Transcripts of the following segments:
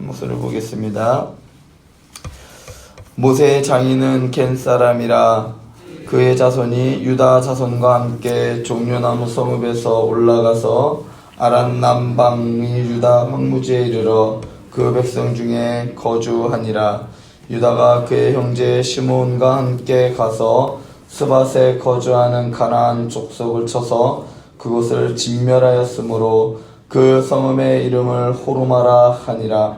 목소리를 보겠습니다. 모세의 장인은 겐 사람이라 그의 자손이 유다 자손과 함께 종려나무 성읍에서 올라가서 아란 남방의 유다 황무지에 이르러 그 백성 중에 거주하니라. 유다가 그의 형제 시므온과 함께 가서 스밧에 거주하는 가나안 족속을 쳐서 그곳을 진멸하였으므로 그 성읍의 이름을 호르마라 하니라.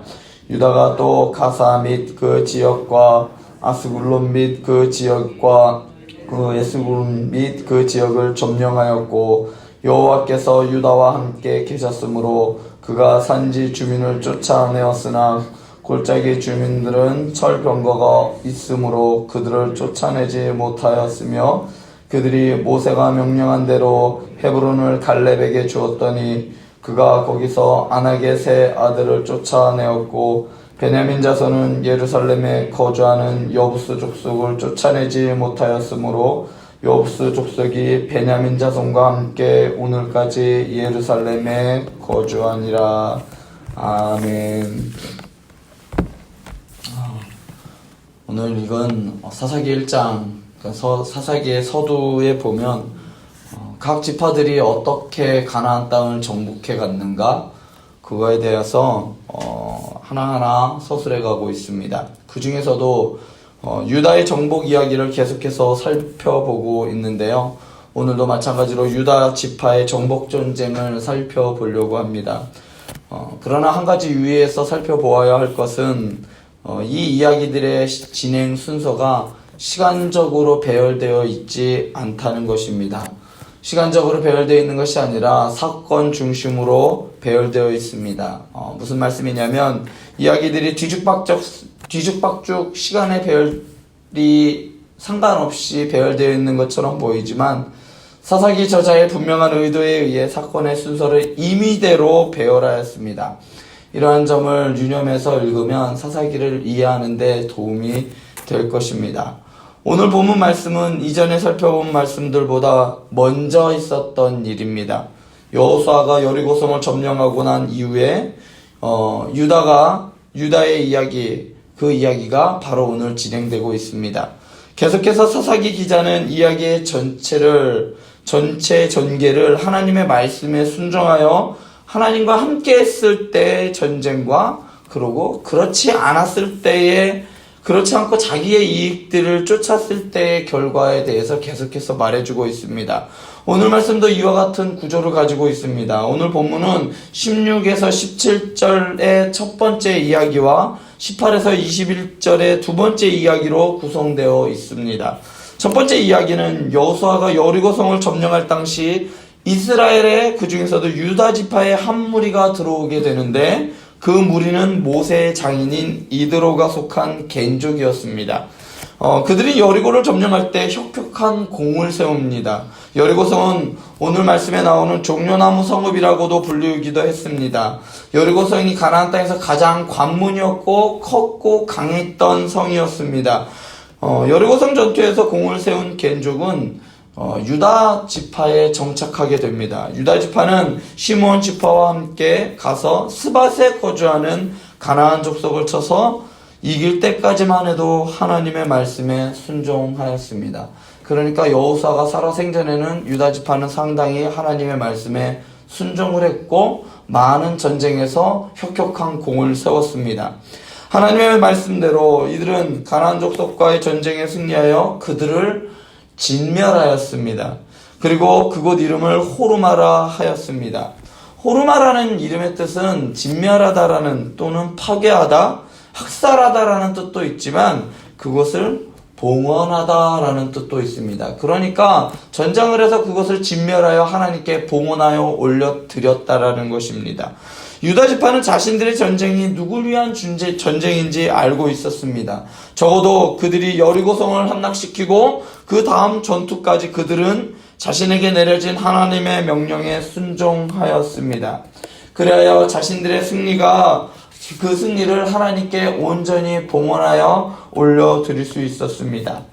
유다가 또 가사 및 그 지역과 아스굴론 및 그 지역과 그 에스굴론 및 그 지역을 점령하였고, 여호와께서 유다와 함께 계셨으므로 그가 산지 주민을 쫓아내었으나 골짜기 주민들은 철병거가 있으므로 그들을 쫓아내지 못하였으며, 그들이 모세가 명령한 대로 헤브론을 갈렙에게 주었더니 그가 거기서 아낙의 세 아들을 쫓아내었고, 베냐민 자손은 예루살렘에 거주하는 여부스 족속을 쫓아내지 못하였으므로 여부스 족속이 베냐민 자손과 함께 오늘까지 예루살렘에 거주하니라. 아멘. 오늘 읽은 사사기 1장, 사사기의 서두에 보면 각 지파들이 어떻게 가나안 땅을 정복해 갔는가, 그거에 대해서 하나하나 서술해 가고 있습니다. 그 중에서도 유다의 정복 이야기를 계속해서 살펴보고 있는데요. 오늘도 마찬가지로 유다 지파의 정복 전쟁을 살펴보려고 합니다. 그러나 한 가지 유의해서 살펴보아야 할 것은 이 이야기들의 진행 순서가 시간적으로 배열되어 있지 않다는 것입니다. 시간적으로 배열되어 있는 것이 아니라 사건 중심으로 배열되어 있습니다. 무슨 말씀이냐면, 이야기들이 뒤죽박죽 시간의 배열이 상관없이 배열되어 있는 것처럼 보이지만, 사사기 저자의 분명한 의도에 의해 사건의 순서를 임의대로 배열하였습니다. 이러한 점을 유념해서 읽으면 사사기를 이해하는 데 도움이 될 것입니다. 오늘 본문 말씀은 이전에 살펴본 말씀들보다 먼저 있었던 일입니다. 여호수아가 여리고성을 점령하고 난 이후에 유다의 이야기, 그 이야기가 바로 오늘 진행되고 있습니다. 계속해서 사사기 기자는 이야기의 전체 전개를 하나님의 말씀에 순종하여 하나님과 함께 했을 때의 전쟁과, 그리고 그렇지 않고 자기의 이익들을 쫓았을 때의 결과에 대해서 계속해서 말해주고 있습니다. 오늘 말씀도 이와 같은 구조를 가지고 있습니다. 오늘 본문은 16에서 17절의 첫 번째 이야기와 18에서 21절의 두 번째 이야기로 구성되어 있습니다. 첫 번째 이야기는 여호수아가 여리고성을 점령할 당시 이스라엘의, 그 중에서도 유다 지파의 한 무리가 들어오게 되는데, 그 무리는 모세의 장인인 이드로가 속한 겐족이었습니다. 그들이 여리고를 점령할 때 혁혁한 공을 세웁니다. 여리고성은 오늘 말씀에 나오는 종려나무 성읍이라고도 불리기도 했습니다. 여리고성이 가나안 땅에서 가장 관문이었고 컸고 강했던 성이었습니다. 여리고성 전투에서 공을 세운 겐족은 유다 지파에 정착하게 됩니다. 유다 지파는 시므온 지파와 함께 가서 스밧에 거주하는 가나안 족속을 쳐서 이길 때까지만 해도 하나님의 말씀에 순종하였습니다. 그러니까 여호수아가 살아생전에는 유다 지파는 상당히 하나님의 말씀에 순종을 했고 많은 전쟁에서 혁혁한 공을 세웠습니다. 하나님의 말씀대로 이들은 가나안 족속과의 전쟁에 승리하여 그들을 진멸하였습니다. 그리고 그곳 이름을 호르마라 하였습니다. 호르마라는 이름의 뜻은 진멸하다라는, 또는 파괴하다, 학살하다라는 뜻도 있지만 그것을 봉헌하다라는 뜻도 있습니다. 그러니까 전장을 해서 그것을 진멸하여 하나님께 봉헌하여 올려드렸다라는 것입니다. 유다 지파는 자신들의 전쟁이 누굴 위한 전쟁인지 알고 있었습니다. 적어도 그들이 여리고성을 함락시키고 그 다음 전투까지 그들은 자신에게 내려진 하나님의 명령에 순종하였습니다. 그래야 자신들의 그 승리를 하나님께 온전히 봉헌하여 올려드릴 수 있었습니다.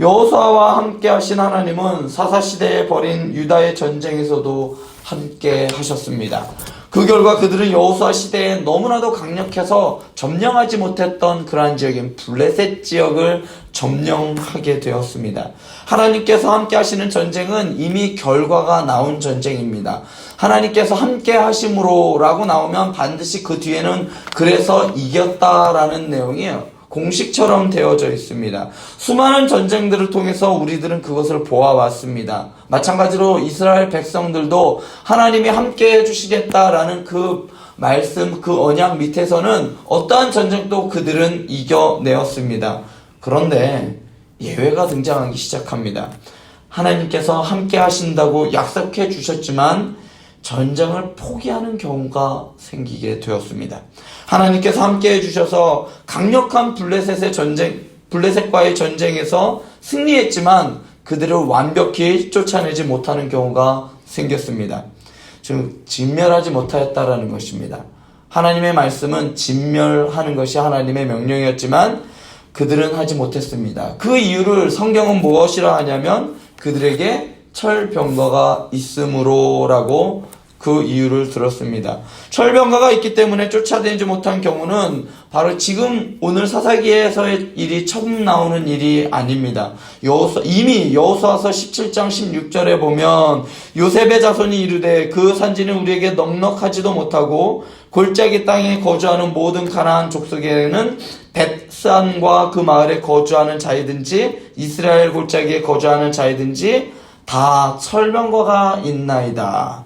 여호수아와 함께 하신 하나님은 사사시대에 벌인 유다의 전쟁에서도 함께 하셨습니다. 그 결과 그들은 여호수아 시대에 너무나도 강력해서 점령하지 못했던 그러한 지역인 블레셋 지역을 점령하게 되었습니다. 하나님께서 함께 하시는 전쟁은 이미 결과가 나온 전쟁입니다. 하나님께서 함께 하심으로 라고 나오면 반드시 그 뒤에는 그래서 이겼다라는 내용이에요. 공식처럼 되어져 있습니다. 수많은 전쟁들을 통해서 우리들은 그것을 보아왔습니다. 마찬가지로 이스라엘 백성들도 하나님이 함께 해주시겠다라는 그 말씀, 그 언약 밑에서는 어떠한 전쟁도 그들은 이겨내었습니다. 그런데 예외가 등장하기 시작합니다. 하나님께서 함께 하신다고 약속해 주셨지만 전쟁을 포기하는 경우가 생기게 되었습니다. 하나님께서 함께 해주셔서 강력한 블레셋과의 전쟁에서 승리했지만 그들을 완벽히 쫓아내지 못하는 경우가 생겼습니다. 즉 진멸하지 못하였다라는 것입니다. 하나님의 말씀은 진멸하는 것이 하나님의 명령이었지만 그들은 하지 못했습니다. 그 이유를 성경은 무엇이라 하냐면 그들에게 철병거가 있으므로라고 그 이유를 들었습니다. 철병거가 있기 때문에 쫓아내지 못한 경우는 바로 지금 오늘 사사기에서의 일이 처음 나오는 일이 아닙니다. 이미 여호수아서 17장 16절에 보면 요셉의 자손이 이르되 그 산지는 우리에게 넉넉하지도 못하고 골짜기 땅에 거주하는 모든 가나안 족속에는 벳산과 그 마을에 거주하는 자이든지 이스라엘 골짜기에 거주하는 자이든지 다 철병거가 있나이다.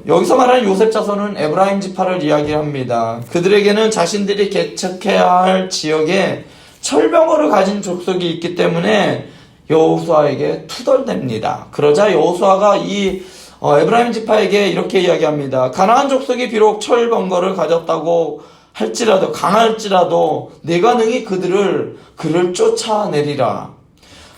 여기서 말하는 요셉 자손은 에브라임 지파를 이야기합니다. 그들에게는 자신들이 개척해야 할 지역에 철병거를 가진 족속이 있기 때문에 여호수아에게 투덜댑니다. 그러자 여호수아가 이 에브라임 지파에게 이렇게 이야기합니다. 가나안 족속이 비록 철병거를 가졌다고 할지라도 강할지라도 내가 능히 그를 쫓아내리라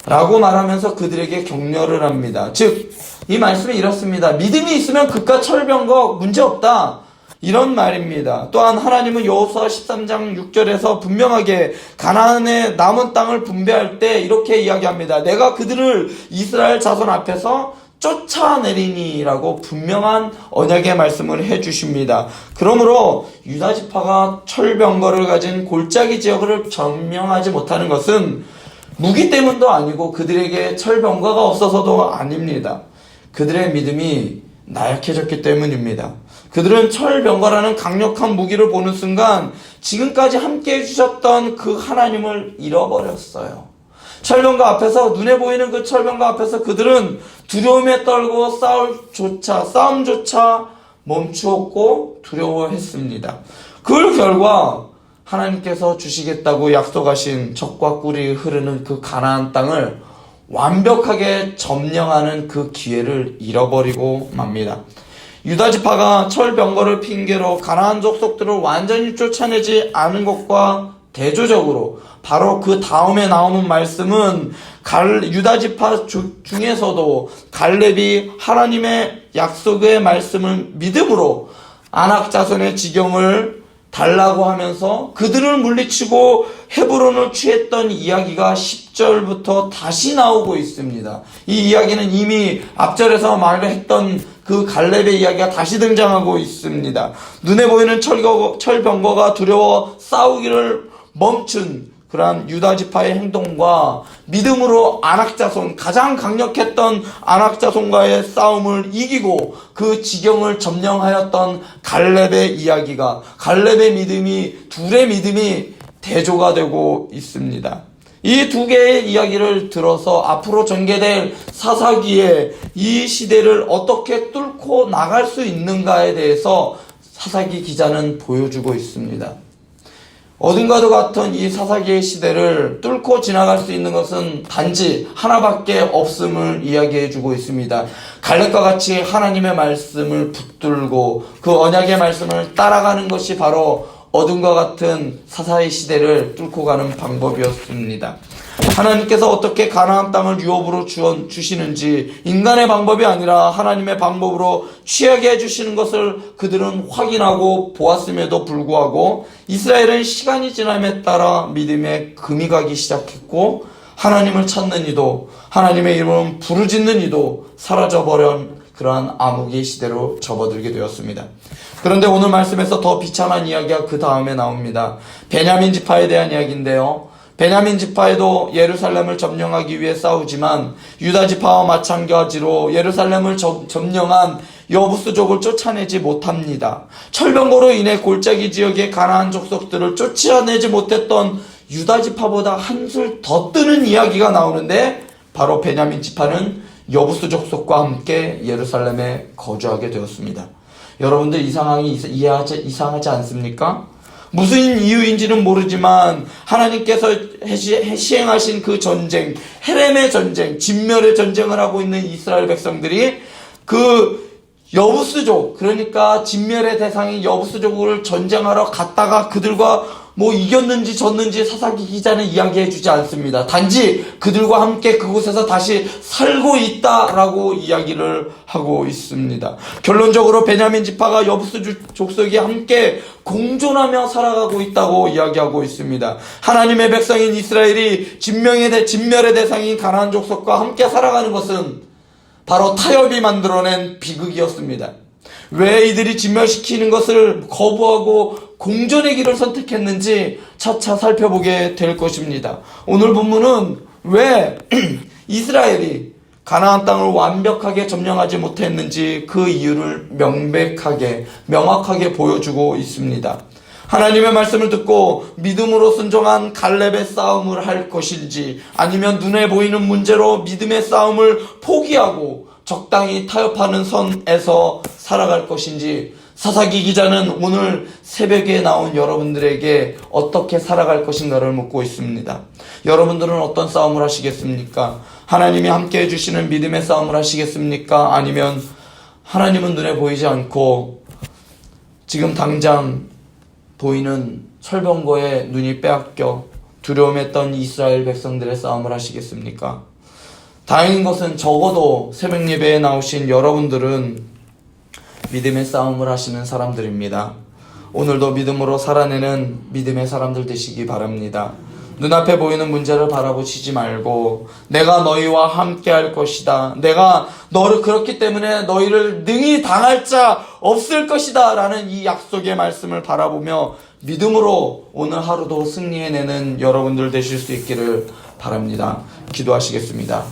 라고 말하면서 그들에게 격려를 합니다. 즉 이 말씀이 이렇습니다. 믿음이 있으면 그깟 철병거 문제없다. 이런 말입니다. 또한 하나님은 여호수아 13장 6절에서 분명하게 가나안의 남은 땅을 분배할 때 이렇게 이야기합니다. 내가 그들을 이스라엘 자손 앞에서 쫓아내리니라고 분명한 언약의 말씀을 해주십니다. 그러므로 유다 지파가 철병거를 가진 골짜기 지역을 점령하지 못하는 것은 무기 때문도 아니고 그들에게 철병거가 없어서도 아닙니다. 그들의 믿음이 나약해졌기 때문입니다. 그들은 철병거라는 강력한 무기를 보는 순간 지금까지 함께 해주셨던 그 하나님을 잃어버렸어요. 철병거 앞에서 눈에 보이는 그 철병거 앞에서 그들은 두려움에 떨고 싸움조차 멈추었고 두려워했습니다. 그 결과 하나님께서 주시겠다고 약속하신 젖과 꿀이 흐르는 그 가나안 땅을 완벽하게 점령하는 그 기회를 잃어버리고 맙니다. 유다 지파가 철병거를 핑계로 가나안 족속들을 완전히 쫓아내지 않은 것과 대조적으로 바로 그 다음에 나오는 말씀은 유다 지파 중에서도 갈렙이 하나님의 약속의 말씀을 믿음으로 아낙 자손의 지경을 달라고 하면서 그들을 물리치고 헤브론을 취했던 이야기가 10절부터 다시 나오고 있습니다. 이 이야기는 이미 앞절에서 말했던 그 갈렙의 이야기가 다시 등장하고 있습니다. 눈에 보이는 철병거가 두려워 싸우기를 멈춘 그러한 유다 지파의 행동과 믿음으로 아낙 자손, 가장 강력했던 아낙 자손과의 싸움을 이기고 그 지경을 점령하였던 갈렙의 이야기가, 갈렙의 믿음이, 둘의 믿음이 대조가 되고 있습니다. 이 두 개의 이야기를 들어서 앞으로 전개될 사사기에 이 시대를 어떻게 뚫고 나갈 수 있는가에 대해서 사사기 기자는 보여주고 있습니다. 어둠과도 같은 이 사사기의 시대를 뚫고 지나갈 수 있는 것은 단지 하나밖에 없음을 이야기해주고 있습니다. 갈렙과 같이 하나님의 말씀을 붙들고 그 언약의 말씀을 따라가는 것이 바로 어둠과 같은 사사의 시대를 뚫고 가는 방법이었습니다. 하나님께서 어떻게 가나안 땅을 유업으로 주시는지 인간의 방법이 아니라 하나님의 방법으로 취하게 해주시는 것을 그들은 확인하고 보았음에도 불구하고 이스라엘은 시간이 지남에 따라 믿음에 금이 가기 시작했고 하나님을 찾는 이도 하나님의 이름을 부르짖는 이도 사라져버린 그러한 암흑의 시대로 접어들게 되었습니다. 그런데 오늘 말씀에서 더 비참한 이야기가 그 다음에 나옵니다. 베냐민 지파에 대한 이야기인데요. 베냐민 지파에도 예루살렘을 점령하기 위해 싸우지만 유다 지파와 마찬가지로 예루살렘을 점령한 여부스족을 쫓아내지 못합니다. 철병거로 인해 골짜기 지역의 가나안 족속들을 쫓아내지 못했던 유다 지파보다 한술 더 뜨는 이야기가 나오는데 바로 베냐민 지파는 여부스 족속과 함께 예루살렘에 거주하게 되었습니다. 여러분들 이 상황이 이상하지 않습니까? 무슨 이유인지는 모르지만 하나님께서 시행하신 그 전쟁, 헤렘의 전쟁, 진멸의 전쟁을 하고 있는 이스라엘 백성들이 그 여부스족, 그러니까 진멸의 대상인 여부스족을 전쟁하러 갔다가 그들과 이겼는지 졌는지 사사기 기자는 이야기해 주지 않습니다. 단지 그들과 함께 그곳에서 다시 살고 있다라고 이야기를 하고 있습니다. 결론적으로 베냐민 지파가 여부스 족속이 함께 공존하며 살아가고 있다고 이야기하고 있습니다. 하나님의 백성인 이스라엘이 진멸의 대상인 가나안 족속과 함께 살아가는 것은 바로 타협이 만들어낸 비극이었습니다. 왜 이들이 진멸시키는 것을 거부하고 공존의 길을 선택했는지 차차 살펴보게 될 것입니다. 오늘 본문은 왜 이스라엘이 가나안 땅을 완벽하게 점령하지 못했는지 그 이유를 명확하게 보여주고 있습니다. 하나님의 말씀을 듣고 믿음으로 순종한 갈렙의 싸움을 할 것인지 아니면 눈에 보이는 문제로 믿음의 싸움을 포기하고 적당히 타협하는 선에서 살아갈 것인지 사사기 기자는 오늘 새벽에 나온 여러분들에게 어떻게 살아갈 것인가를 묻고 있습니다. 여러분들은 어떤 싸움을 하시겠습니까? 하나님이 함께 해주시는 믿음의 싸움을 하시겠습니까? 아니면 하나님은 눈에 보이지 않고 지금 당장 보이는 철병거에 눈이 빼앗겨 두려움했던 이스라엘 백성들의 싸움을 하시겠습니까? 다행인 것은 적어도 새벽 예배에 나오신 여러분들은 믿음의 싸움을 하시는 사람들입니다. 오늘도 믿음으로 살아내는 믿음의 사람들 되시기 바랍니다. 눈앞에 보이는 문제를 바라보시지 말고 내가 너희와 함께 할 것이다. 내가 너를 그렇기 때문에 너희를 능히 당할 자 없을 것이다 라는 이 약속의 말씀을 바라보며 믿음으로 오늘 하루도 승리해내는 여러분들 되실 수 있기를 바랍니다. 기도하시겠습니다.